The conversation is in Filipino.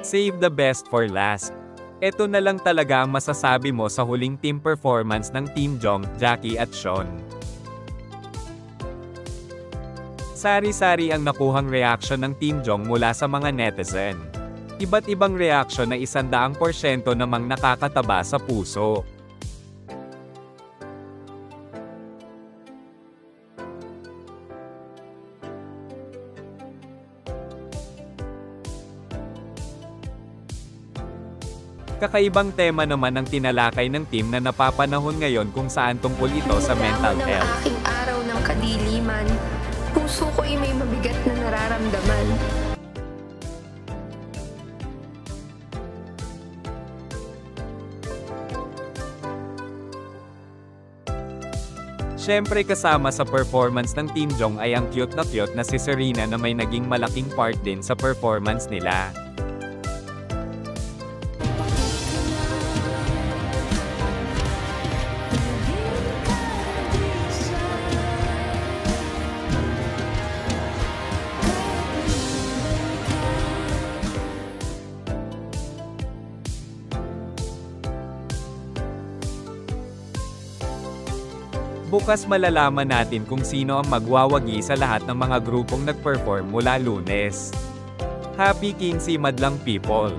Save the best for last. Ito na lang talaga ang masasabi mo sa huling team performance ng Team Jong, Jackie at Sean. Sari-sari ang nakuhang reaction ng Team Jong mula sa mga netizen. Iba't ibang reaksyon na 100% namang nakakataba sa puso. Kakaibang tema naman ang tinalakay ng team na napapanahon ngayon kung saan tungkol ito sa mental health. Ng aking araw ng kadiliman, puso ko'y may mabigat na nararamdaman. Siyempre kasama sa performance ng Team Jong ay ang cute na si Serena na may naging malaking part din sa performance nila. Bukas malalaman natin kung sino ang magwawagi sa lahat ng mga grupong nag-perform mula Lunes. Happy 15 madlang people!